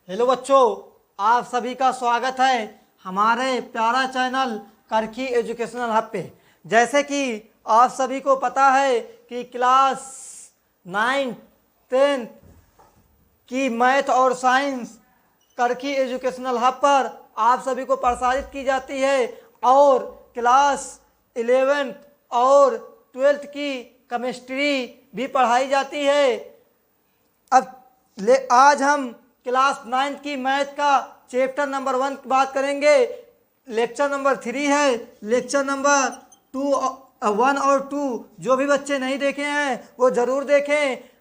Hello बच्चों, आप सभी का स्वागत है हमारे प्यारा चैनल करखी एजुकेशनल हब पे। जैसे कि आप सभी को पता है कि क्लास 9, 10 की मैथ और साइंस करखी एजुकेशनल हब पर आप सभी को प्रसारित की जाती है और क्लास 11 और 12 की केमिस्ट्री भी पढ़ाई जाती है। आज हम क्लास 9 की मैथ का चैप्टर नंबर 1 की बात करेंगे। लेक्चर नंबर 3 है। लेक्चर नंबर 1 और 2 जो भी बच्चे नहीं देखे हैं वो ज़रूर देखें।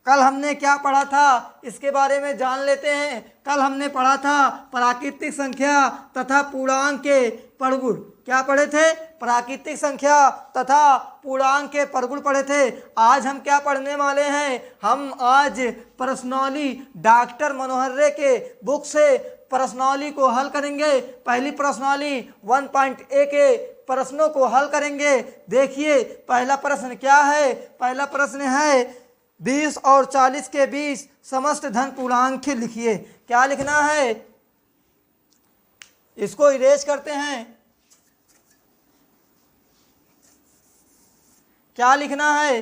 कल हमने क्या पढ़ा था इसके बारे में जान लेते हैं। कल हमने पढ़ा था प्राकृतिक संख्या तथा पूर्णांक के परगुण। क्या पढ़े थे? प्राकृतिक संख्या तथा पूर्णांक के परगुण पढ़े थे। आज हम क्या पढ़ने वाले हैं? हम आज प्रश्नावली डॉक्टर मनोहर रे के बुक से प्रश्नावली को हल करेंगे। पहली प्रश्नावली 1.a के प्रश्नों को हल करेंगे। देखिए पहला प्रश्न क्या है। पहला प्रश्न है 20 और 40 के बीच समस्त धन पूर्णांक लिखिए। क्या लिखना है? इसको इरेज करते हैं। क्या लिखना है?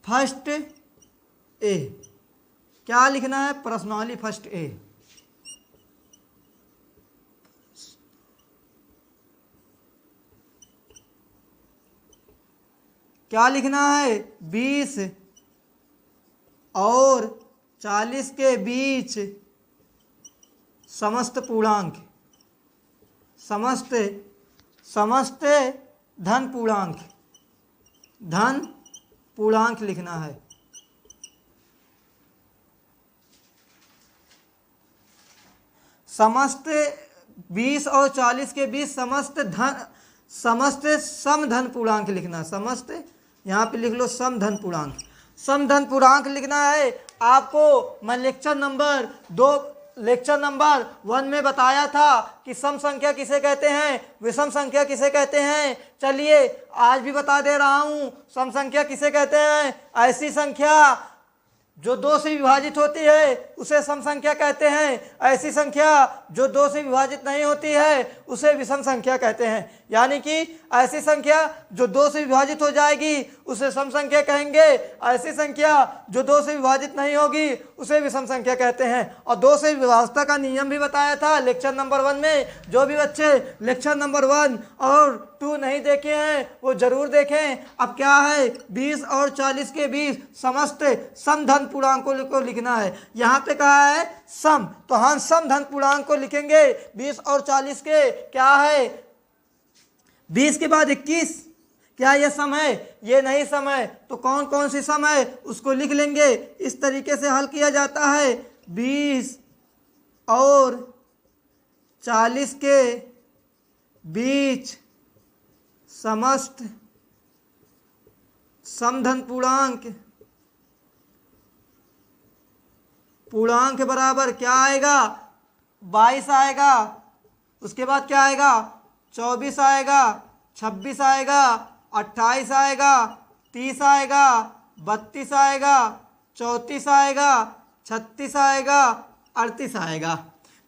First A. क्या लिखना है? प्रश्नावली फर्स्ट ए। क्या लिखना है? 20 और 40 के बीच समस्त पूर्णांक, समस्त धन पूर्णांक लिखना है। समस्त 20 और 40 के बीच समस्त सम धन पूर्णांक लिखना। समस्त, यहाँ पे लिख लो सम धन पूर्णांक। सम धन पूर्णांक लिखना है। आपको मैं लेक्चर नंबर 1 में बताया था कि सम संख्या किसे कहते हैं, विषम संख्या किसे कहते हैं। चलिए आज भी बता दे रहा हूँ। सम संख्या किसे कहते हैं? ऐसी संख्या जो 2 से विभाजित होती है उसे सम संख्या कहते हैं। ऐसी संख्या जो 2 से विभाजित नहीं होती है उसे विषम संख्या कहते हैं। यानी कि ऐसी संख्या जो 2 से विभाजित हो जाएगी उसे सम संख्या कहेंगे। ऐसी संख्या जो 2 से विभाजित नहीं होगी उसे विषम संख्या कहते हैं। और 2 से विभाजता का नियम भी बताया था लेक्चर नंबर 1 में। जो भी बच्चे लेक्चर नंबर 1 और 2 नहीं देखे हैं वो जरूर देखें। अब क्या है? 20 और 40 के बीच समस्त सम धन पूर्णांकों को लिखना है। यहाँ पे कहा है सम, तो हम सम धन पूर्णांक को लिखेंगे। 20 और 40 के क्या है? 20 के बाद 21। क्या ये सम है? ये नहीं सम है। तो कौन कौन सी सम है उसको लिख लेंगे। इस तरीके से हल किया जाता है। 20 और 40 के बीच समस्त समधन पूर्णांक बराबर क्या आएगा? 22 आएगा। उसके बाद क्या आएगा? 24 आएगा, 26 आएगा, 28 आएगा, 30 आएगा, 32 आएगा, 34 आएगा, 36 आएगा, 38 आएगा।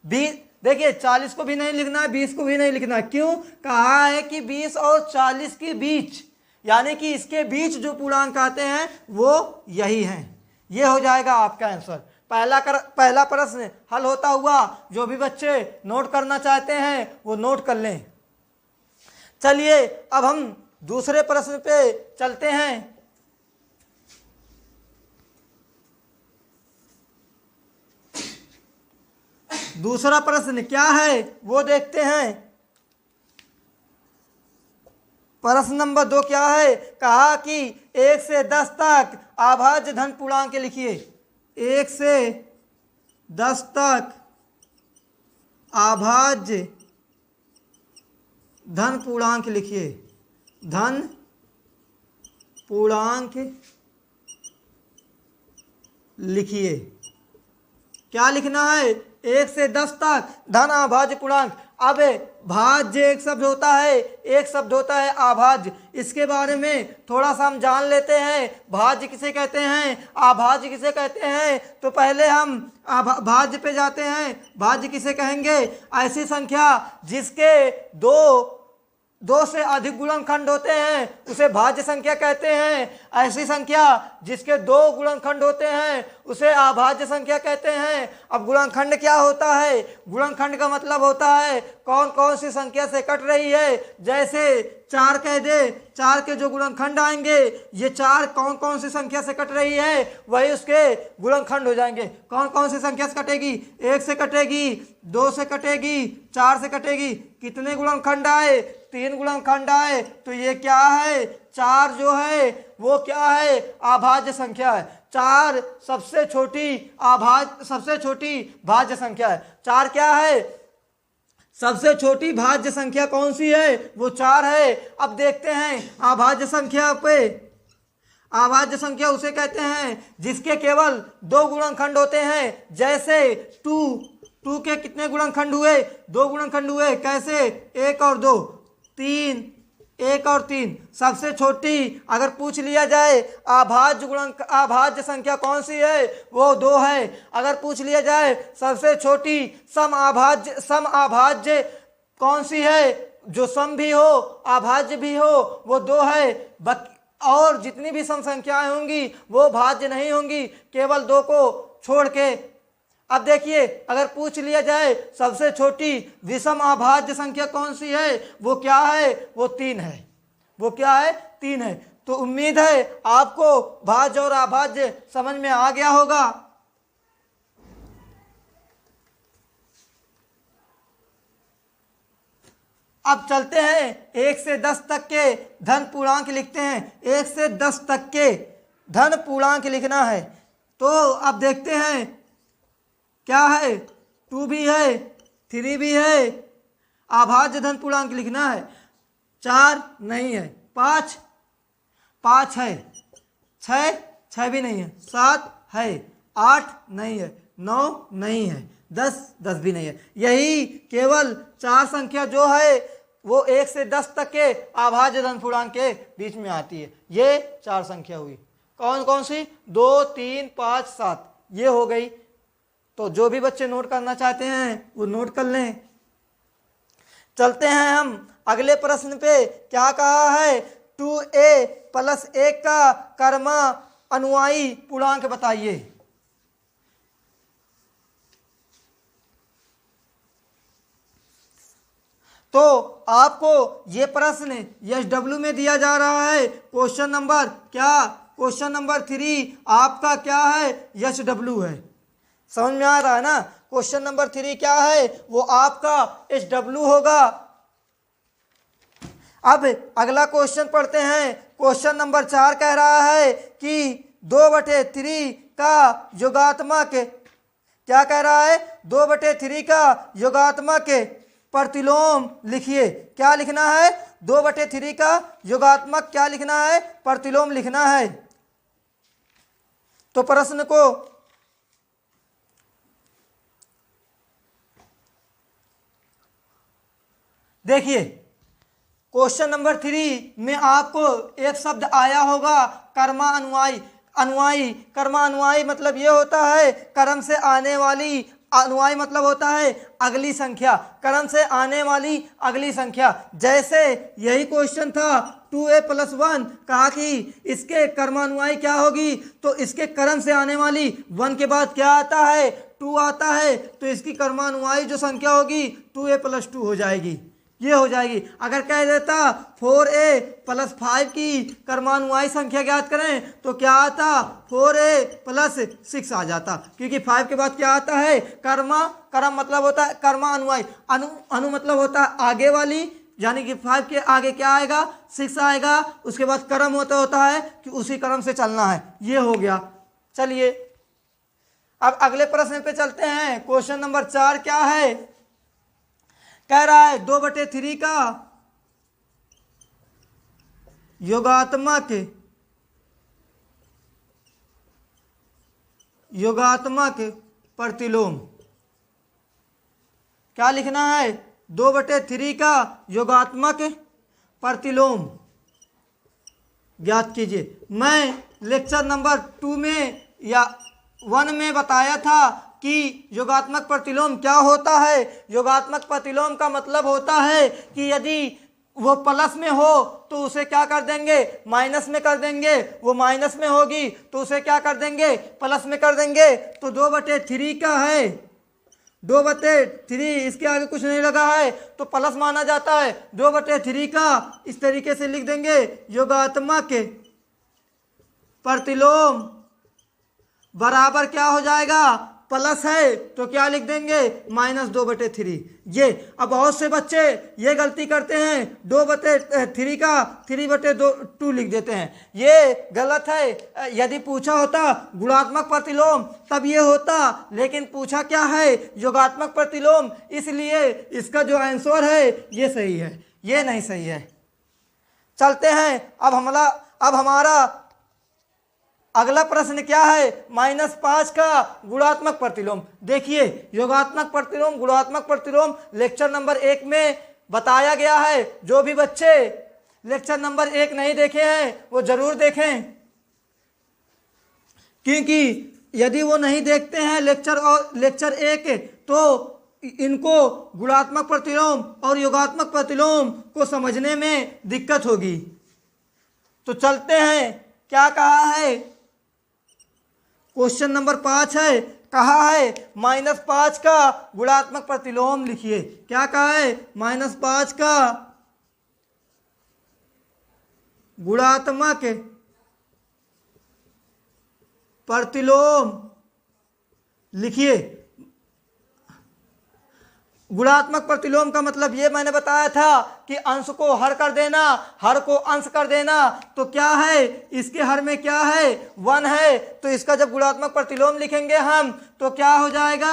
20 देखिए 40 को भी नहीं लिखना है, 20 को भी नहीं लिखना। क्यों? कहा है कि 20 और 40 के बीच, यानी कि इसके बीच जो पूर्णांक आते हैं वो यही हैं। ये हो जाएगा आपका आंसर। पहला प्रश्न हल होता हुआ जो भी बच्चे नोट करना चाहते हैं वो नोट कर लें। चलिए अब हम दूसरे प्रश्न पे चलते हैं। दूसरा प्रश्न क्या है वो देखते हैं। प्रश्न नंबर 2 क्या है? कहा कि 1 से 10 तक अभाज्य धन पूर्णांक लिखिए। 1 से 10 तक अभाज्य धन पूर्णांक लिखिए। धन पूर्णांक लिखिए। क्या लिखना है? 1 से 10 तक धन अभाज्य पूर्णांक। अब भाज्य एक शब्द होता है, एक शब्द होता है आभाज्य। इसके बारे में थोड़ा सा हम जान लेते हैं। भाज्य किसे कहते हैं, आभाज्य किसे कहते हैं। तो पहले हम भाज्य पे जाते हैं। भाज्य किसे कहेंगे, ऐसी संख्या जिसके दो से अधिक गुणनखंड होते हैं उसे भाज्य संख्या कहते हैं। ऐसी संख्या जिसके दो गुणनखंड होते हैं उसे अभाज्य संख्या कहते हैं। अब गुणनखंड क्या होता है, गुणनखंड का मतलब होता है कौन कौन सी संख्या से कट रही है। जैसे 4 कह दे, 4 के जो गुणनखंड आएंगे, ये 4 कौन कौन सी संख्या से कट रही है वही उसके गुणनखंड हो जाएंगे। कौन कौन सी संख्या से कटेगी, 1 से कटेगी, 2 से कटेगी, 4 से कटेगी। कितने गुणनखंड आए, 3 गुणनखंड आए। तो ये क्या है, 4 जो है वो क्या है, अभाज्य संख्या है। 4 सबसे छोटी भाज्य संख्या है। 4 क्या है, सबसे छोटी भाज्य संख्या कौन सी है, वो 4 है। अब देखते हैं अभाज्य संख्या पे। अभाज्य संख्या उसे कहते हैं जिसके केवल 2 गुणनखंड होते हैं। जैसे 2 के कितने गुणनखंड हुए, 2 गुणनखंड हुए। कैसे, 1 और 2, 3, 1 और 3। सबसे छोटी अगर पूछ लिया जाए अभाज्य संख्या कौन सी है, वो 2 है। अगर पूछ लिया जाए सबसे छोटी सम अभाज्य कौन सी है, जो सम भी हो अभाज्य भी हो, वो 2 है। और जितनी भी सम संख्याएं होंगी वो भाज्य नहीं होंगी, केवल 2 को छोड़ के। अब देखिए, अगर पूछ लिया जाए सबसे छोटी विषम अभाज्य संख्या कौन सी है, वो क्या है, वो 3 है। वो क्या है, 3 है। तो उम्मीद है आपको भाज्य और अभाज्य समझ में आ गया होगा। अब चलते हैं 1 से 10 तक के धन पूर्णांक लिखते हैं। 1 से 10 तक के धन पूर्णांक लिखना है। तो अब देखते हैं क्या है, 2 भी है, 3 भी है। अभाज्य धन पूर्णांक लिखना है। 4 नहीं है, 5 है, 6 भी नहीं है, 7 है, 8 नहीं है, 9 नहीं है, 10 भी नहीं है। यही केवल 4 संख्या जो है वो 1 से 10 तक के अभाज्य धन पूर्णांक के बीच में आती है। ये 4 संख्या हुई। कौन कौन सी, 2, 3, 5, 7, ये हो गई। तो जो भी बच्चे नोट करना चाहते हैं वो नोट कर लें। चलते हैं हम अगले प्रश्न पे। क्या कहा है, 2a + 1 का कर्म अनुयायी पूर्णांक बताइए। तो आपको ये प्रश्न SW में दिया जा रहा है। क्वेश्चन नंबर क्या, क्वेश्चन नंबर 3 आपका क्या है, SW है। समझ में आ रहा है ना। क्वेश्चन नंबर 3 क्या है, वो आपका SW होगा। अब अगला क्वेश्चन पढ़ते हैं। क्वेश्चन नंबर 4 कह रहा है कि 2/3 का योगात्मक, क्या कह रहा है, 2/3 का योगात्मक प्रतिलोम लिखिए। क्या लिखना है, 2/3 का योगात्मक क्या लिखना है, प्रतिलोम लिखना है। तो प्रश्न को देखिए। क्वेश्चन नंबर 3 में आपको एक शब्द आया होगा, कर्मा अनुयायी। कर्मा अनुयायी मतलब ये होता है कर्म से आने वाली, अनुयायी मतलब होता है अगली संख्या, कर्म से आने वाली अगली संख्या। जैसे यही क्वेश्चन था 2a + 1, कहा कि इसके कर्मानुयायी क्या होगी, तो इसके कर्म से आने वाली 1 के बाद क्या आता है, 2 आता है। तो इसकी कर्मानुयायी जो संख्या होगी 2a + 2 हो जाएगी, ये हो जाएगी। अगर कह देता 4a + 5 की कर्मानुयायी संख्या ज्ञात करें तो क्या आता, 4a + 6 आ जाता, क्योंकि 5 के बाद क्या आता है, कर्म मतलब होता है कर्मा अनुयायी, अनु मतलब होता है आगे वाली, यानी कि 5 के आगे क्या आएगा, 6 आएगा। उसके बाद कर्म होता है कि उसी कर्म से चलना है, ये हो गया। चलिए अब अगले प्रश्न पे चलते हैं। क्वेश्चन नंबर 4 क्या है, कह रहा है 2/3 का योगात्मक प्रतिलोम। क्या लिखना है, 2/3 का योगात्मक प्रतिलोम ज्ञात कीजिए। मैं लेक्चर नंबर 2 में या 1 में बताया था कि योगात्मक प्रतिलोम क्या होता है। योगात्मक प्रतिलोम का मतलब होता है कि यदि वो प्लस में हो तो उसे क्या कर देंगे, माइनस में कर देंगे। वो माइनस में होगी तो उसे क्या कर देंगे, प्लस में कर देंगे। तो 2/3 का है, 2/3, इसके आगे कुछ नहीं लगा है तो प्लस माना जाता है। 2/3 का इस तरीके से लिख देंगे, योगात्मक प्रतिलोम बराबर क्या हो जाएगा, प्लस है तो क्या लिख देंगे, -2/3। ये अब बहुत से बच्चे ये गलती करते हैं, 2/3 का 3/2 लिख देते हैं। ये गलत है। यदि पूछा होता गुणात्मक प्रतिलोम तब ये होता, लेकिन पूछा क्या है, योगात्मक प्रतिलोम, इसलिए इसका जो आंसर है ये सही है, ये नहीं सही है। चलते हैं अब हमारा अगला प्रश्न क्या है, -5 का गुणात्मक प्रतिलोम। देखिए योगात्मक प्रतिलोम, गुणात्मक प्रतिलोम लेक्चर नंबर 1 में बताया गया है। जो भी बच्चे लेक्चर नंबर 1 नहीं देखे हैं वो जरूर देखें, क्योंकि यदि वो नहीं देखते हैं लेक्चर 1 तो इनको गुणात्मक प्रतिलोम और योगात्मक प्रतिलोम को समझने में दिक्कत होगी। तो चलते हैं, क्या कहा है, क्वेश्चन नंबर 5 है, कहा है -5 का गुणात्मक प्रतिलोम लिखिए। क्या कहा है, -5 का गुणात्मक प्रतिलोम लिखिए। गुणात्मक प्रतिलोम का मतलब ये मैंने बताया था कि अंश को हर कर देना, हर को अंश कर देना। तो क्या है, इसके हर में क्या है, 1 है। तो इसका जब गुणात्मक प्रतिलोम लिखेंगे हम तो क्या हो जाएगा,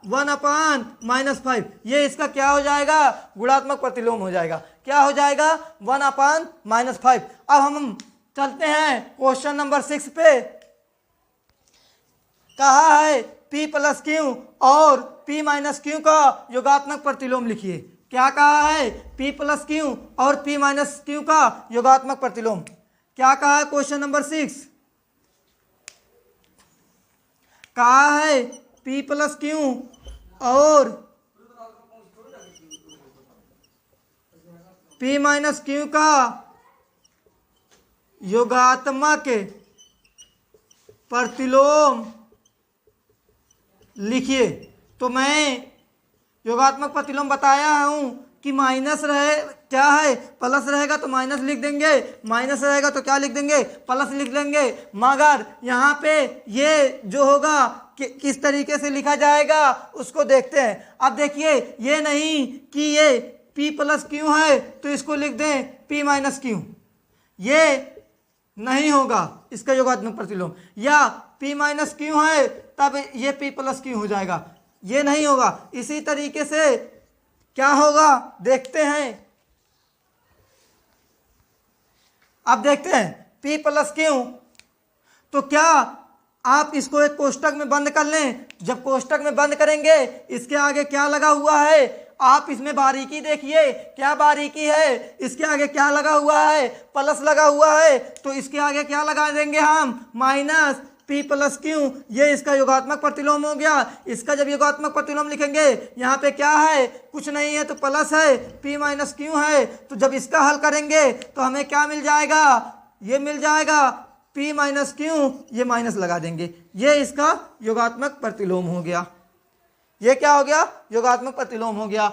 1/-5। ये इसका क्या हो जाएगा, गुणात्मक प्रतिलोम हो जाएगा। क्या हो जाएगा, 1/-5। अब हम चलते हैं क्वेश्चन नंबर 6 पे। कहा है P+Q और P-Q का योगात्मक प्रतिलोम लिखिए। क्या कहा है, P+Q और P-Q का योगात्मक प्रतिलोम। क्या कहा है, क्वेश्चन नंबर 6 कहा है P+Q और P-Q का योगात्मक प्रतिलोम लिखिए। तो मैं योगात्मक प्रतिलोम बताया हूं कि माइनस रहे, क्या है, प्लस रहेगा तो माइनस लिख देंगे, माइनस रहेगा तो क्या लिख देंगे, प्लस लिख देंगे। मगर यहाँ पे ये जो होगा कि किस तरीके से लिखा जाएगा उसको देखते हैं। अब देखिए, ये नहीं कि ये P+Q है तो इसको लिख दें P-Q, ये नहीं होगा इसका योगात्मक प्रतिलोम। या P-Q है तब ये P+Q हो जाएगा, ये नहीं होगा। इसी तरीके से क्या होगा देखते हैं। अब देखते हैं P+Q, तो क्या आप इसको एक कोष्टक में बंद कर लें। जब कोष्टक में बंद करेंगे इसके आगे क्या लगा हुआ है, आप इसमें बारीकी देखिए, क्या बारीकी है, इसके आगे क्या लगा हुआ है, प्लस लगा हुआ है। तो इसके आगे क्या लगा देंगे हम, -P+Q। ये इसका योगात्मक प्रतिलोम हो गया। इसका जब योगात्मक प्रतिलोम लिखेंगे, यहाँ पे क्या है, कुछ नहीं है तो प्लस है, P-Q है। तो जब इसका हल करेंगे तो हमें क्या मिल जाएगा, ये मिल जाएगा P-Q, ये माइनस लगा देंगे। ये इसका योगात्मक प्रतिलोम हो गया। ये क्या हो गया, योगात्मक प्रतिलोम हो गया।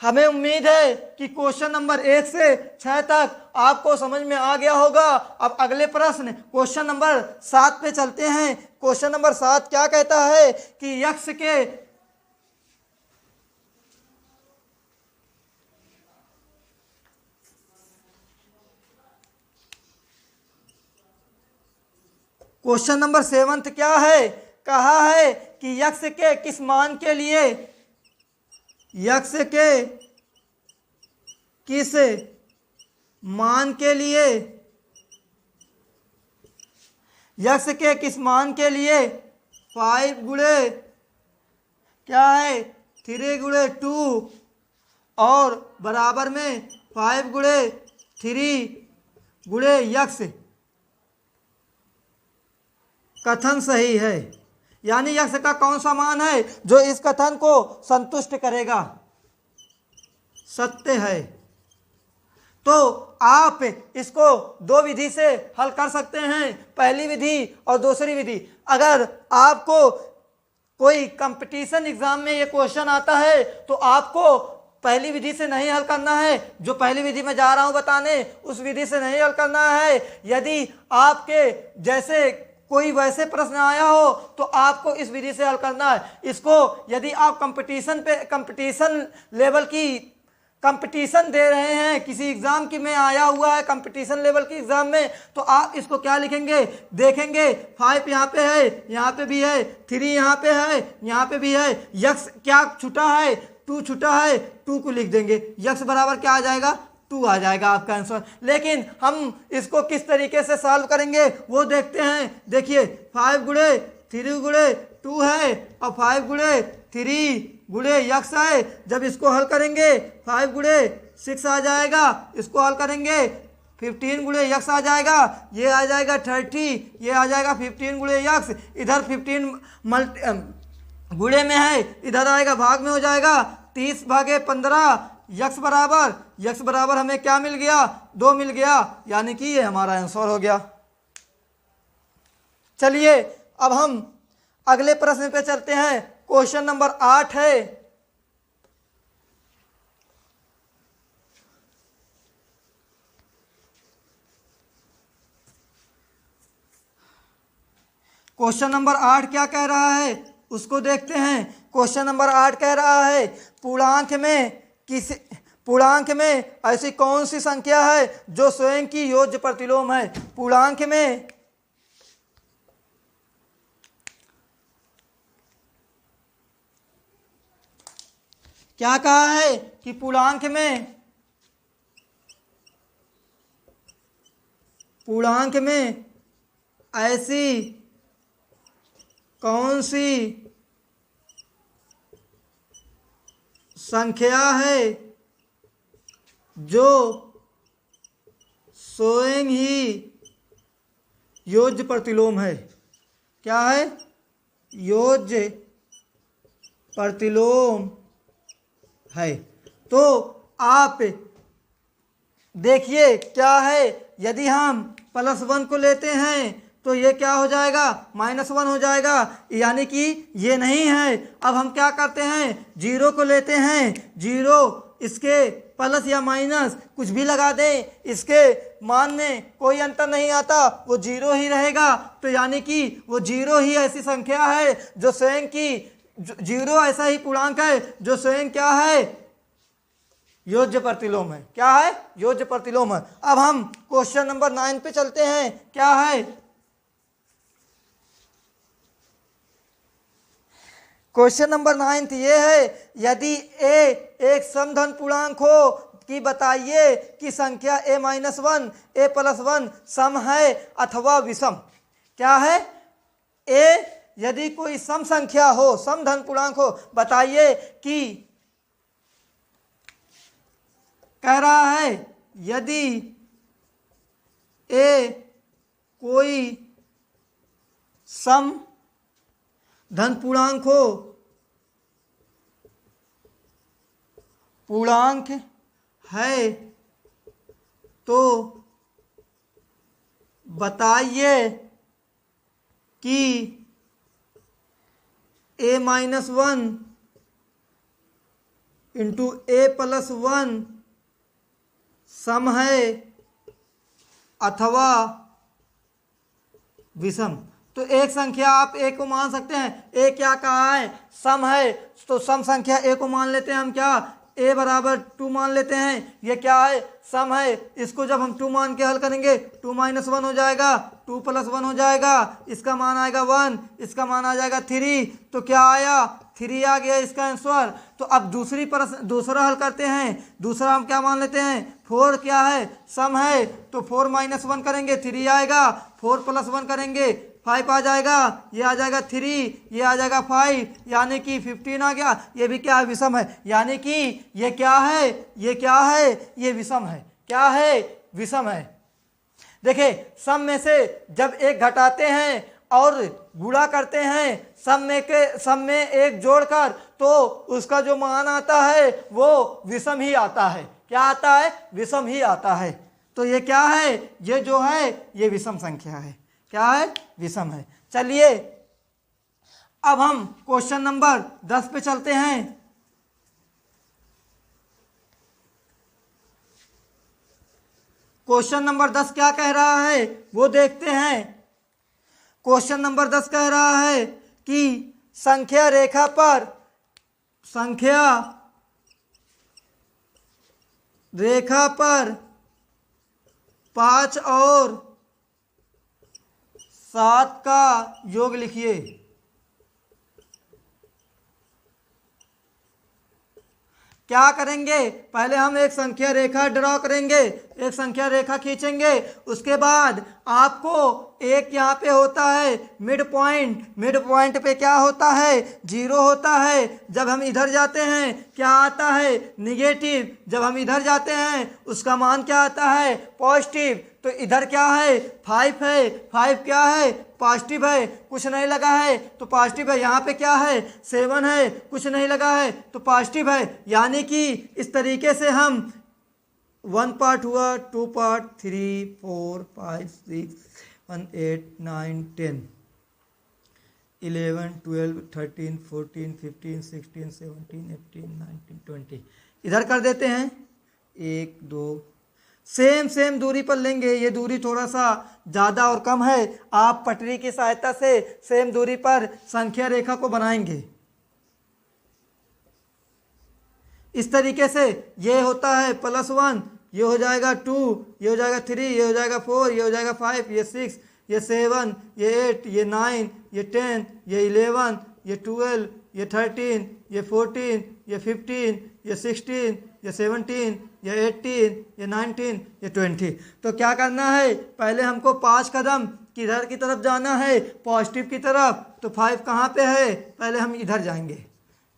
हमें उम्मीद है कि क्वेश्चन नंबर 1 से 6 तक आपको समझ में आ गया होगा। अब अगले प्रश्न क्वेश्चन नंबर 7 पे चलते हैं। क्वेश्चन नंबर 7 क्या कहता है कि यक्ष के क्वेश्चन नंबर 7 क्या है, कहा है कि यक्ष के किस मान के लिए, यक्ष के किस मान के लिए, यक्ष के किस मान के लिए 5 गुणे क्या है 3 गुणे 2 और बराबर में 5 गुणे 3 गुणे यक्स कथन सही है। यानी यक्स का कौन सा मान है जो इस कथन को संतुष्ट करेगा, सत्य है। तो आप इसको दो विधि से हल कर सकते हैं, पहली विधि और दूसरी विधि। अगर आपको कोई कंपटीशन एग्जाम में ये क्वेश्चन आता है तो आपको पहली विधि से नहीं हल करना है, जो पहली विधि में जा रहा हूं बताने उस विधि से नहीं हल करना है। यदि आपके जैसे कोई वैसे प्रश्न आया हो तो आपको इस विधि से हल करना है। इसको यदि आप कंपटीशन लेवल की कंपटीशन दे रहे हैं, किसी एग्जाम की में आया हुआ है कंपटीशन लेवल की एग्जाम में, तो आप इसको क्या लिखेंगे, देखेंगे 5 यहाँ पे है, यहाँ पे भी है, 3 यहाँ पे है, यहाँ पे भी है, यक्स क्या छुटा है, 2 छुटा है, 2 को लिख देंगे, यक्स बराबर क्या आ जाएगा, 2 आ जाएगा आपका आंसर। लेकिन हम इसको किस तरीके से सॉल्व करेंगे वो देखते हैं। देखिए 5 गुणे 3 गुणे 2 है और 5 गुणे 3 गुणे यक्स है। जब इसको हल करेंगे 5 गुणे 6 आ जाएगा, इसको हल करेंगे 15 गुणे यक्स आ जाएगा, ये आ जाएगा 30, ये आ जाएगा 15 गुणे यक्स, इधर 15 गुणे में है, इधर आएगा भाग में हो जाएगा 30 भागे 15 यक्स बराबर हमें क्या मिल गया, 2 मिल गया। यानी कि ये हमारा आंसर हो गया। चलिए अब हम अगले प्रश्न पे चलते हैं। क्वेश्चन नंबर 8 है। क्वेश्चन नंबर 8 क्या कह रहा है उसको देखते हैं। क्वेश्चन नंबर 8 कह रहा है पूर्णांक में ऐसी कौन सी संख्या है जो स्वयं की योज्य प्रतिलोम है। पूर्णांक में क्या कहा है कि पूर्णांक में ऐसी कौन सी संख्या है जो स्वयं ही योज्य प्रतिलोम है। क्या है, योज्य प्रतिलोम है। तो आप देखिए क्या है, यदि हम +1 को लेते हैं तो ये क्या हो जाएगा, -1 हो जाएगा, यानी कि ये नहीं है। अब हम क्या करते हैं, 0 को लेते हैं, 0 इसके प्लस या माइनस कुछ भी लगा दें, इसके मान में कोई अंतर नहीं आता, वो 0 ही रहेगा। तो यानी कि वो 0 ही ऐसी संख्या है जो स्वयं की 0 ऐसा ही पूर्णांक है जो स्वयं क्या है, योज्य प्रतिलोम है। क्या है, योज्य प्रतिलोम है। अब हम क्वेश्चन नंबर 9 पे चलते हैं। क्या है, क्वेश्चन नंबर 9 ये है, यदि a एक समधन पूर्णांक हो कि बताइए कि संख्या a-1 a+1 सम है अथवा विषम। क्या है, a यदि कोई सम संख्या हो, समधन पूर्णांक हो, बताइए कि कह रहा है यदि a कोई सम धन पूर्णांक हो, पूर्णांक है तो बताइए कि a-1 इंटू a+1 सम है अथवा विषम। तो एक संख्या आप a को मान सकते हैं। a क्या कहा है, सम है, तो सम संख्या a को मान लेते हैं हम। क्या, a बराबर 2 मान लेते हैं। ये क्या है, सम है। इसको जब हम 2 मान के हल करेंगे 2 - 1 हो जाएगा, 2 + 1 हो जाएगा, इसका मान आएगा 1, इसका मान आ जाएगा 3। तो क्या आया, 3 आ गया इसका आंसर। तो अब दूसरा हल करते हैं। दूसरा हम क्या मान लेते हैं, 4 क्या है, सम है, तो 4 - 1 करेंगे 3 आएगा, 4 + 1 करेंगे 5 आ जाएगा, ये आ जाएगा 3, ये आ जाएगा 5, यानी कि 15 आ गया। ये भी क्या है, विषम है, यानी कि ये क्या है, ये क्या है, ये विषम है। क्या है, विषम है। देखिए सम में से जब एक घटाते हैं और गुणा करते हैं, सम में एक जोड़कर, तो उसका जो मान आता है वो विषम ही आता है। क्या आता है, विषम ही आता है। तो ये क्या है, ये जो है ये विषम संख्या है। क्या है, विषम है। चलिए अब हम क्वेश्चन नंबर 10 पे चलते हैं। क्वेश्चन नंबर 10 क्या कह रहा है वो देखते हैं। क्वेश्चन नंबर 10 कह रहा है कि संख्या रेखा पर 5 और 7 का योग लिखिए। क्या करेंगे, पहले हम एक संख्या रेखा ड्रॉ करेंगे, एक संख्या रेखा खींचेंगे। उसके बाद आपको एक यहाँ पे होता है मिड पॉइंट पे क्या होता है, 0 होता है। जब हम इधर जाते हैं क्या आता है, निगेटिव। जब हम इधर जाते हैं उसका मान क्या आता है, पॉजिटिव। तो इधर क्या है, 5 है, 5 क्या है, पॉजिटिव है, कुछ नहीं लगा है तो पॉजिटिव है। यहाँ पे क्या है, 7 है, कुछ नहीं लगा है तो पॉजिटिव है। यानी कि इस तरीके से हम 1 पार्ट हुआ, 2 पार्ट, 3, 4, 5, 6, 7, 8, 9, 10, 11, 12, 13, 14, 15, 16, 17, 18, 19, 20 इधर कर देते हैं। 1, 2 सेम दूरी पर लेंगे। ये दूरी थोड़ा सा ज़्यादा और कम है। आप पटरी की सहायता से सेम दूरी पर संख्या रेखा को बनाएंगे। इस तरीके से ये होता है +1, ये हो जाएगा 2, ये हो जाएगा 3, ये हो जाएगा 4, ये हो जाएगा 5, ये 6, ये 7, ये 8, ये 9, ये 10, ये 11, ये 12, ये 13, ये 14, ये 15, ये 16, ये 17, ये 18, ये 19, ये 20। तो क्या करना है, पहले हमको 5 कदम किधर की तरफ जाना है, पॉजिटिव की तरफ। तो 5 कहाँ पे है, पहले हम इधर जाएंगे।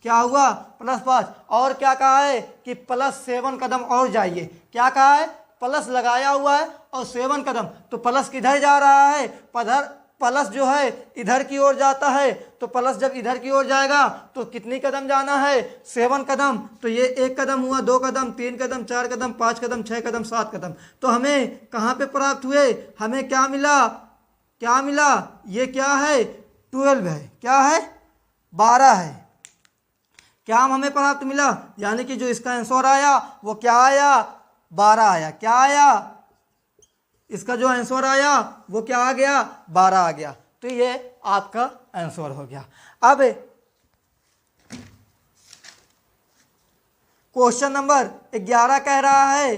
क्या हुआ, +5। और क्या कहा है कि +7 कदम और जाइए। क्या कहा है, प्लस लगाया हुआ है और 7 कदम। तो प्लस किधर जा रहा है, प्लस जो है इधर की ओर जाता है। तो प्लस जब इधर की ओर जाएगा तो कितनी कदम जाना है, 7 कदम। तो ये 1 कदम हुआ, 2 कदम, 3 कदम, 4 कदम, 5 कदम, 6 कदम, 7 कदम। तो हमें कहाँ पे प्राप्त हुए, हमें क्या मिला, क्या मिला, ये क्या है, 12 है। क्या है, 12 है। क्या हमें प्राप्त मिला, यानी कि जो इसका आंसर आया वो क्या आया, 12 आया। क्या आया, इसका जो आंसर आया वो क्या आ गया, 12 आ गया। तो ये आपका आंसर हो गया। अब क्वेश्चन नंबर 11 कह रहा है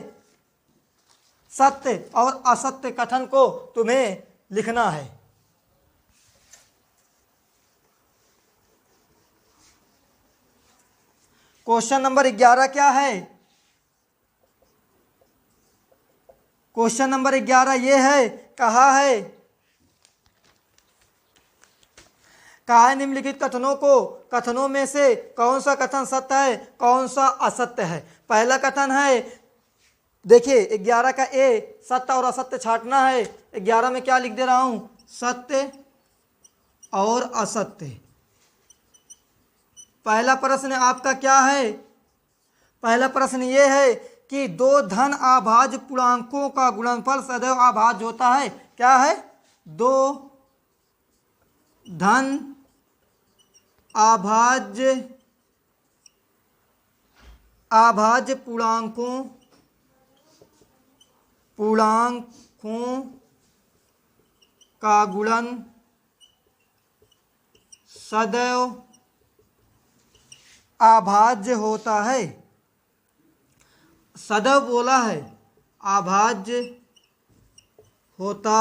सत्य और असत्य कथन को तुम्हें लिखना है। क्वेश्चन नंबर 11 क्या है, क्वेश्चन नंबर 11 ये है, कहा है निम्नलिखित कथनों में से कौन सा कथन सत्य है, कौन सा असत्य है। पहला कथन है, देखिए 11 का ए, सत्य और असत्य छांटना है। 11 में क्या लिख दे रहा हूं, सत्य और असत्य। पहला प्रश्न आपका क्या है, पहला प्रश्न ये है कि 2 धन अभाज्य पूर्णांकों का गुणनफल सदैव अभाज्य होता है। क्या है, 2 धन अभाज्य पूर्णांकों का गुणन सदैव अभाज्य होता है। सदैव बोला है, अभाज्य होता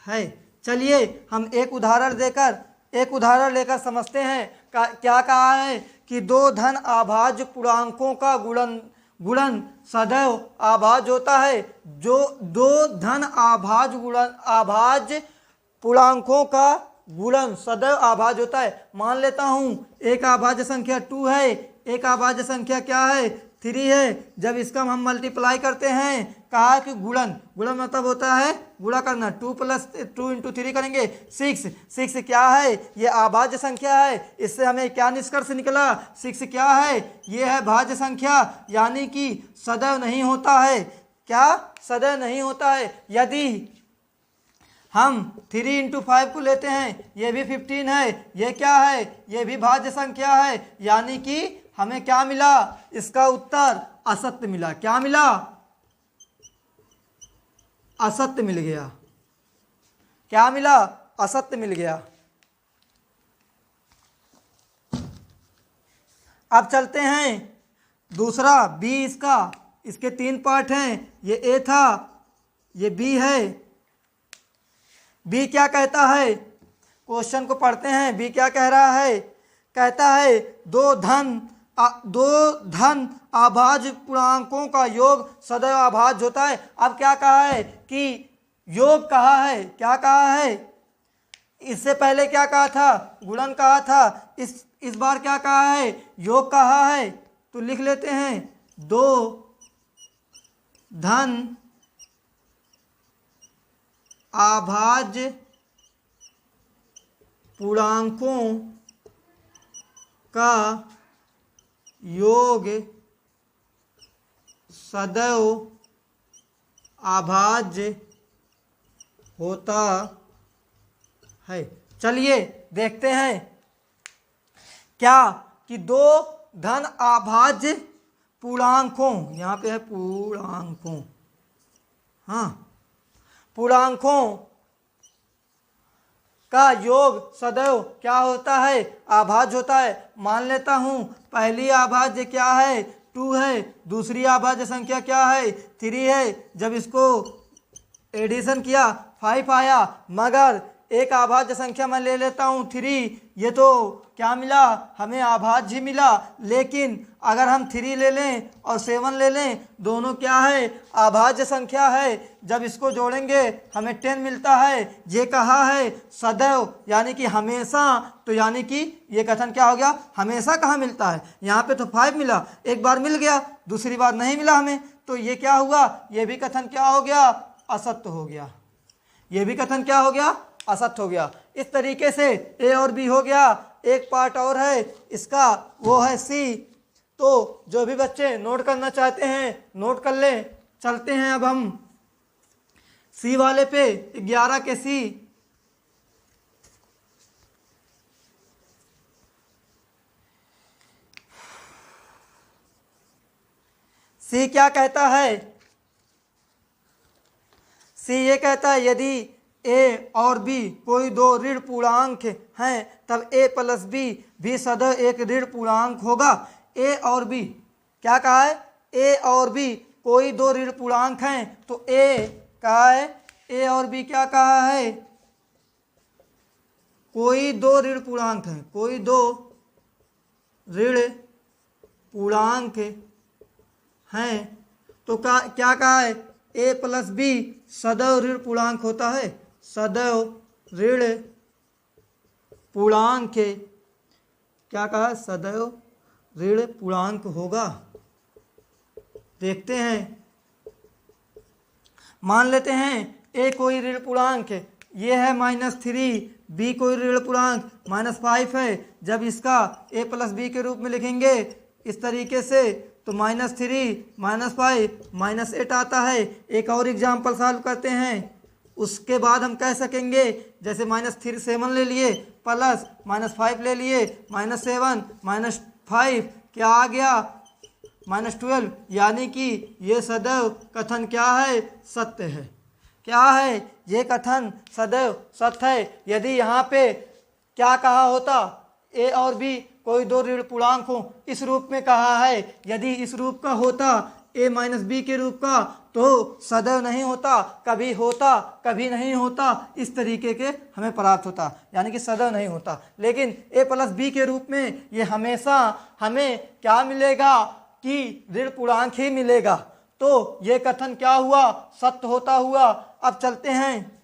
है। चलिए हम एक उदाहरण लेकर समझते हैं। क्या कहा है कि 2 धन अभाज्य पूर्णांकों का गुणन सदैव अभाज्य होता है। जो 2 धन अभाज्य पूर्णांकों का गुणन सदैव अभाज्य होता है। मान लेता हूँ एक अभाज्य संख्या 2 है, एक अभाज्य संख्या क्या है 3 है। जब इसका हम मल्टीप्लाई करते हैं, कहा कि गुणन, गुणन मतलब होता है गुणा करना। 2 + 2 × 3 करेंगे 6। 6 क्या है, ये अभाज्य संख्या है। इससे हमें क्या निष्कर्ष निकला, 6 क्या है, ये है भाज्य संख्या, यानी कि सदैव नहीं होता है। क्या सदैव नहीं होता है। यदि हम 3 × 5 को लेते हैं, ये भी 15 है, ये क्या है, ये भी भाज्य संख्या है, यानी कि हमें क्या मिला, इसका उत्तर असत्य मिला। क्या मिला, असत्य मिल गया। क्या मिला, असत्य मिल गया। अब चलते हैं दूसरा बी, इसके 3 पार्ट हैं। ये ए था, ये बी है। बी क्या कहता है, क्वेश्चन को पढ़ते हैं। बी क्या कह रहा है, कहता है दो धन अभाज्य पूर्णांकों का योग सदैव अभाज्य होता है। अब क्या कहा है कि योग कहा है, क्या कहा है, इससे पहले क्या कहा था, गुणन कहा था। इस बार क्या कहा है, योग कहा है। तो लिख लेते हैं, दो धन अभाज्य पूर्णांकों का योग सदैव अभाज्य होता है। चलिए देखते हैं क्या कि दो धन अभाज्य पूर्णांकों, यहाँ पे है पूर्णांकों, हाँ, पूर्णांकों का योग सदैव क्या होता है, अभाज्य होता है। मान लेता हूँ पहली अभाज्य क्या है, 2 है। दूसरी अभाज्य संख्या क्या है, 3 है। जब इसको एडिशन किया 5 आया, मगर एक अभाज्य संख्या मैं ले लेता हूँ 3, ये तो क्या मिला, हमें अभाज्य ही मिला। लेकिन अगर हम 3 ले लें और 7 ले लें, दोनों क्या है, अभाज्य संख्या है। जब इसको जोड़ेंगे हमें 10 मिलता है। ये कहा है सदैव, यानी कि हमेशा। तो यानी कि ये कथन क्या हो गया, हमेशा कहाँ मिलता है। यहाँ पे तो 5 मिला, एक बार मिल गया, दूसरी बार नहीं मिला हमें, तो ये क्या हुआ, ये भी कथन क्या हो गया, असत्य हो गया। ये भी कथन क्या हो गया, असत्य हो गया। इस तरीके से ए और बी हो गया। एक पार्ट और है इसका, वो है सी। तो जो भी बच्चे नोट करना चाहते हैं नोट कर लें। चलते हैं अब हम सी वाले पे, 11 के सी। सी क्या कहता है, सी ये कहता है यदि ए और बी कोई दो ऋण पूर्णांक हैं तब ए प्लस बी भी सदैव एक ऋण पूर्णांक होगा। ए और बी क्या कहा है, ए और बी कोई दो ऋण पूर्णांक हैं। तो ए कहा है, ए और बी क्या कहा है, कोई दो ऋण पूर्णांक हैं, कोई दो ऋण पूर्णांक हैं। तो क्या कहा है, ए प्लस बी सदैव ऋण पूर्णांक होता है, सदैव ऋण पूर्णांक। क्या कहा, सदैव ऋण पूर्णांक होगा। देखते हैं, मान लेते हैं ए कोई ऋण पूर्णांक, ये है -3, बी कोई ऋण पूर्णांक -5 है। जब इसका ए प्लस बी के रूप में लिखेंगे इस तरीके से, तो -3 -5 -8 आता है। एक और एग्जाम्पल सॉल्व करते हैं, उसके बाद हम कह सकेंगे, जैसे -7 ले लिए, प्लस -5 ले लिए, -7 -5 क्या आ गया, -12। यानी कि ये सदैव कथन क्या है, सत्य है। क्या है, ये कथन सदैव सत्य है। यदि यहाँ पे क्या कहा होता, ए और बी कोई दो ऋण पूर्णांक हो, इस रूप में कहा है। यदि इस रूप का होता, a माइनस बी के रूप का, तो सदैव नहीं होता, कभी होता कभी नहीं होता, इस तरीके के हमें प्राप्त होता, यानी कि सदैव नहीं होता। लेकिन a प्लस बी के रूप में ये हमेशा हमें क्या मिलेगा कि ऋण पूर्णांक ही मिलेगा। तो ये कथन क्या हुआ, सत्य होता हुआ। अब चलते हैं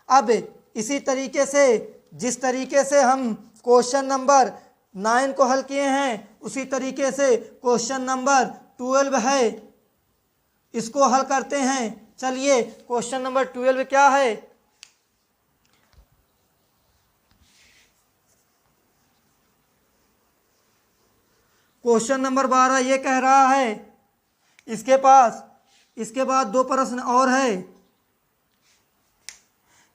अब इसी तरीके से जिस तरीके से हम क्वेश्चन नंबर 9 को हल किए हैं, उसी तरीके से क्वेश्चन नंबर 12 है, इसको हल करते हैं। चलिए क्वेश्चन नंबर 12 क्या है? क्वेश्चन नंबर 12 ये कह रहा है, इसके बाद 2 प्रश्न और है।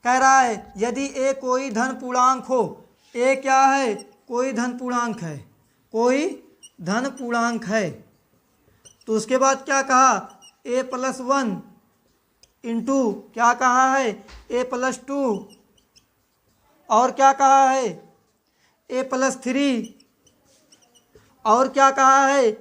कह रहा है यदि ए कोई धन पूर्णांक हो, ए क्या है? कोई धन पूर्णांक है, कोई धन पूर्णांक है। तो उसके बाद क्या कहा? a+1 इंटू क्या कहा है? a+2 और क्या कहा है? a+3 और क्या कहा है?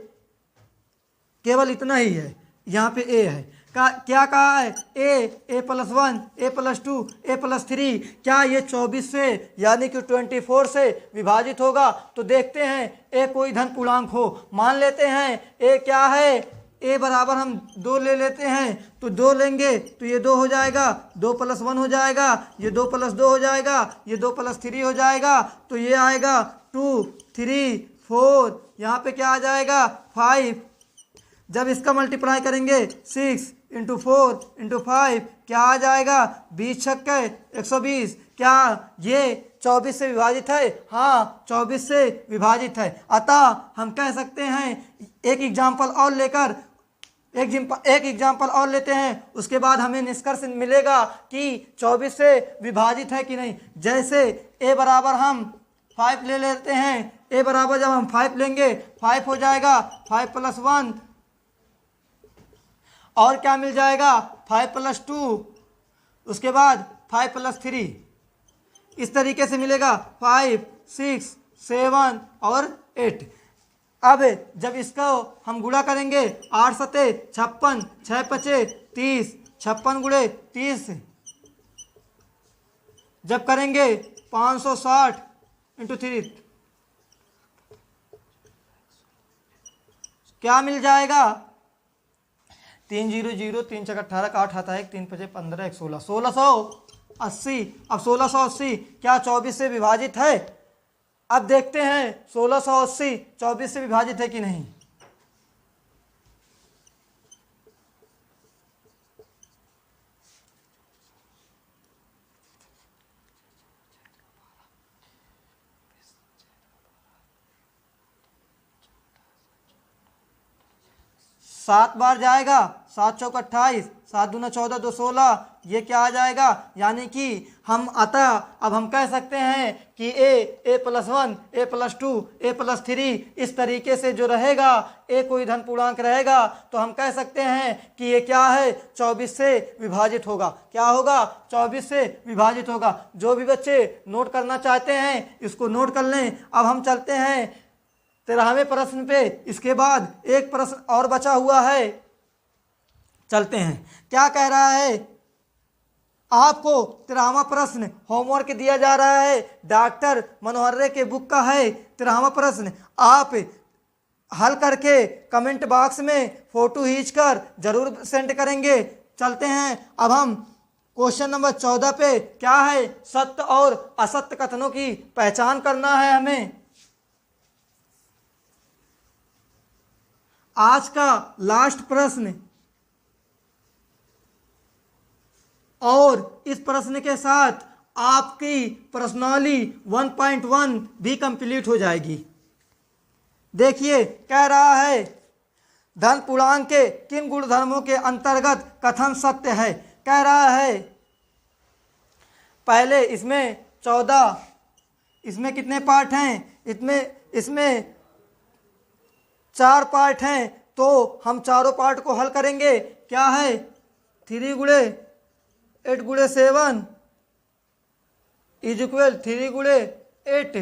केवल इतना ही है, यहाँ पे a है। क्या कहा है? a+1 a+2 a+3 क्या ये 24 से यानी कि 24 से विभाजित होगा? तो देखते हैं a कोई धन पूर्णांक हो, मान लेते हैं a क्या है? a बराबर हम 2 ले लेते हैं, तो 2 लेंगे तो ये 2 हो जाएगा, 2 + 1 हो जाएगा, ये 2 + 2 हो जाएगा, ये 2 + 3 हो जाएगा, तो ये आएगा 2 3 4, यहाँ पे क्या आ जाएगा? 5। जब इसका मल्टीप्लाई करेंगे 6 × 4 × 5 क्या आ जाएगा? 20 छक्के 120। क्या ये 24 से विभाजित है? हाँ 24 से विभाजित है। अतः हम कह सकते हैं, एक एग्जाम्पल और लेते हैं, उसके बाद हमें निष्कर्ष मिलेगा कि 24 से विभाजित है कि नहीं। जैसे a बराबर हम 5 ले लेते हैं, a बराबर जब हम 5 लेंगे 5 हो जाएगा, 5 + 1 और क्या मिल जाएगा? 5 + 2, उसके बाद 5 + 3, इस तरीके से मिलेगा 5 6 7 और 8। अब जब इसको हम गुणा करेंगे 8 × 7 56, 6 × 5 30, 56 × 30 जब करेंगे 560 × 3 क्या मिल जाएगा? 3 0 0 3 × 18 8 आता है, 3 × 5 15 1 16 1680। अब 1680 क्या 24 से विभाजित है? अब देखते हैं 1680 24 से विभाजित है कि नहीं। सात बार जाएगा, 7 चौक 28, 7 दूना 14 2 16, ये क्या आ जाएगा? यानी कि हम अतः अब हम कह सकते हैं कि a+1 a+2 a+3 इस तरीके से जो रहेगा, a कोई धन पूर्णांक रहेगा, तो हम कह सकते हैं कि ये क्या है? 24 से विभाजित होगा। क्या होगा? 24 से विभाजित होगा। जो भी बच्चे नोट करना चाहते हैं इसको नोट कर लें। अब हम चलते हैं 13वें प्रश्न पे। इसके बाद एक प्रश्न और बचा हुआ है, चलते हैं। क्या कह रहा है? आपको 13वां प्रश्न होमवर्क दिया जा रहा है, डॉक्टर मनोहर के बुक का है। 13वां प्रश्न आप हल करके कमेंट बॉक्स में फोटो खींचकर जरूर सेंड करेंगे। चलते हैं अब हम क्वेश्चन नंबर 14 पे। क्या है? सत्य और असत्य कथनों की पहचान करना है हमें। आज का लास्ट प्रश्न, और इस प्रश्न के साथ आपकी प्रश्नावली 1.1 भी कंप्लीट हो जाएगी। देखिए कह रहा है, धन पूर्णांक के किन गुणधर्मों के अंतर्गत कथन सत्य है। कह रहा है पहले इसमें 14, इसमें कितने पार्ट हैं? इसमें 4 पार्ट हैं, तो हम चारों पार्ट को हल करेंगे। क्या है? 3 × 8 × 7 = 3 × 8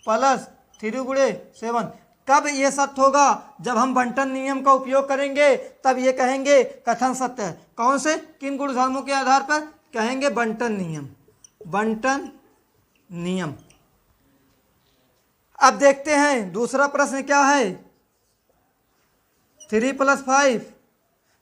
प्लस 3 × 7। कब ये सत्य होगा? जब हम बंटन नियम का उपयोग करेंगे, तब ये कहेंगे कथन सत्य है। कौन से? किन गुणधर्मों के आधार पर? कहेंगे बंटन नियम। बंटन नियम। अब देखते हैं दूसरा प्रश्न क्या है। 3 + 5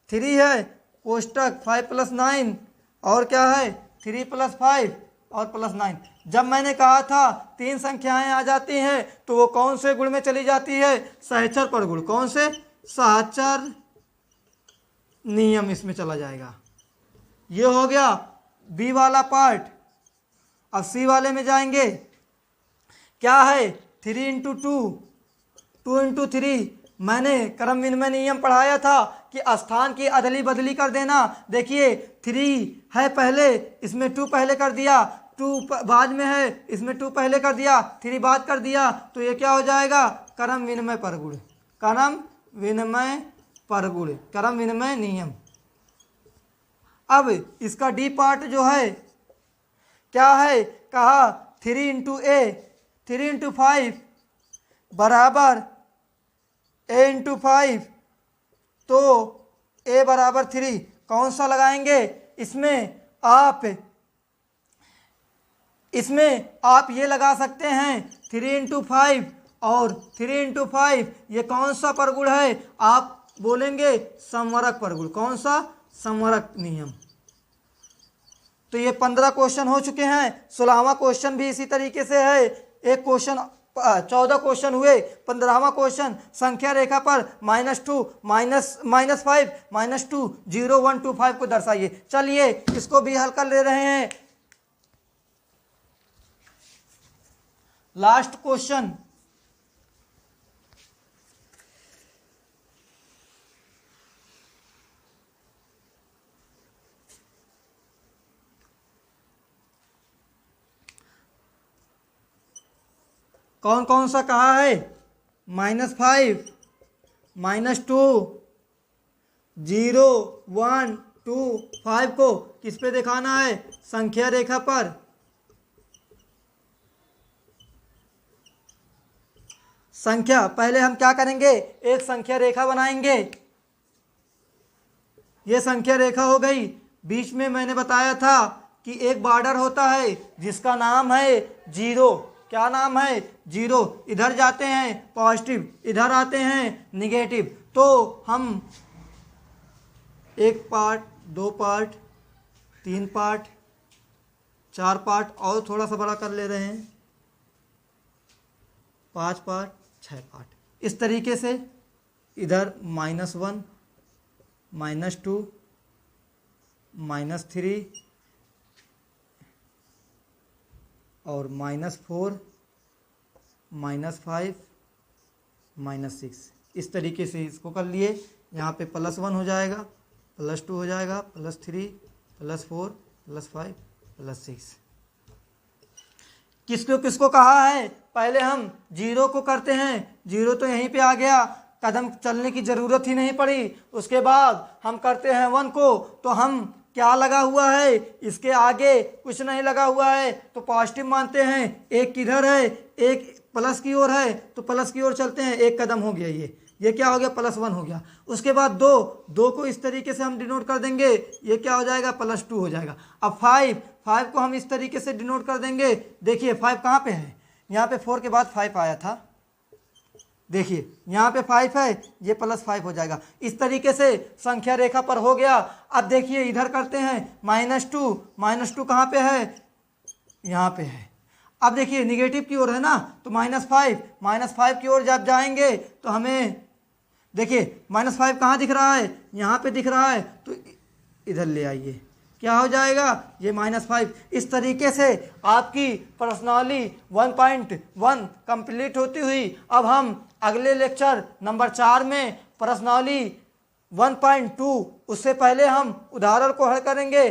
3 है, कोष्टक 5 + 9 और क्या है? 3 + 5 और +9। जब मैंने कहा था 3 संख्याएं आ जाती हैं तो वो कौन से गुण में चली जाती है? सहचर पर गुण। कौन से? सहचर नियम इसमें चला जाएगा। ये हो गया बी वाला पार्ट। अब सी वाले में जाएंगे। क्या है? 3 × 2, 2 × 3। मैंने क्रम विनिमय नियम पढ़ाया था कि स्थान की अदली बदली कर देना। देखिए 3 है पहले, इसमें 2 पहले कर दिया, 2 बाद में है, इसमें 2 पहले कर दिया, 3 बाद कर दिया, तो ये क्या हो जाएगा? क्रम विनिमय पर गुण। क्रम विनिमय पर गुण, क्रम विनिमय नियम। अब इसका डी पार्ट जो है क्या है? कहा 3 × a, 3 × 5 बराबर a × 5, तो a बराबर 3। कौन सा लगाएंगे? इसमें आप ये लगा सकते हैं 3 × 5 और 3 × 5, ये कौन सा परगुण है? आप बोलेंगे समवरक परगुण। कौन सा? समवरक नियम। तो ये 15 क्वेश्चन हो चुके हैं। 16वां क्वेश्चन भी इसी तरीके से है। एक क्वेश्चन 14 क्वेश्चन हुए। 15वां क्वेश्चन संख्या रेखा पर -2, -5, -2, 0, 1, 2, 5 को दर्शाइए। चलिए इसको भी हल कर ले रहे हैं। लास्ट क्वेश्चन, कौन कौन सा कहा है? -5, -2, 0, 1, 2, 5 को किस पे दिखाना है? संख्या रेखा पर। संख्या, पहले हम क्या करेंगे? एक संख्या रेखा बनाएंगे। ये संख्या रेखा हो गई। बीच में मैंने बताया था कि एक बॉर्डर होता है जिसका नाम है 0। क्या नाम है? 0। इधर जाते हैं पॉजिटिव, इधर आते हैं निगेटिव। तो हम 1 पार्ट, 2 पार्ट, 3 पार्ट, 4 पार्ट और थोड़ा सा बड़ा कर ले रहे हैं, 5 पार्ट, 6 पार्ट। इस तरीके से इधर -1, -2, -3 और -4, -5, -6। इस तरीके से इसको कर लिए। यहाँ पे +1 हो जाएगा, +2 हो जाएगा, +3, +4, +5, +6। किसको किसको कहा है? पहले हम 0 को करते हैं। 0 तो यहीं पे आ गया, कदम चलने की ज़रूरत ही नहीं पड़ी। उसके बाद हम करते हैं 1 को, तो हम क्या लगा हुआ है? इसके आगे कुछ नहीं लगा हुआ है, तो पॉजिटिव मानते हैं। एक किधर है? एक प्लस की ओर है, तो प्लस की ओर चलते हैं। एक कदम हो गया, ये क्या हो गया? +1 हो गया। उसके बाद 2 को इस तरीके से हम डिनोट कर देंगे। ये क्या हो जाएगा? +2 हो जाएगा। अब 5 को हम इस तरीके से डिनोट कर देंगे। देखिए 5 कहाँ पे है? यहाँ पे 4 के बाद 5 आया था। देखिए यहाँ पे 5 है, ये +5 हो जाएगा। इस तरीके से संख्या रेखा पर हो गया। अब देखिए इधर करते हैं -2 कहाँ पे है? यहाँ पे है। अब देखिए निगेटिव की ओर है ना, तो -5 की ओर जब जाएंगे तो हमें देखिए -5 कहाँ दिख रहा है? यहाँ पे दिख रहा है, तो इधर ले आइए। क्या हो जाएगा? ये -5। इस तरीके से आपकी पर्सनाली 1.1 कंप्लीट होती हुई। अब हम अगले लेक्चर नंबर 4 में पर्सनाली 1.2, उससे पहले हम उदाहरण को हल करेंगे।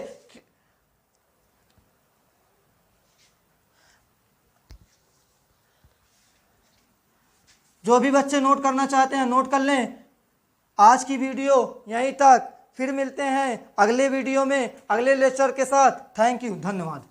जो भी बच्चे नोट करना चाहते हैं नोट कर लें। आज की वीडियो यहीं तक, फिर मिलते हैं अगले वीडियो में अगले लेक्चर के साथ। थैंक यू, धन्यवाद।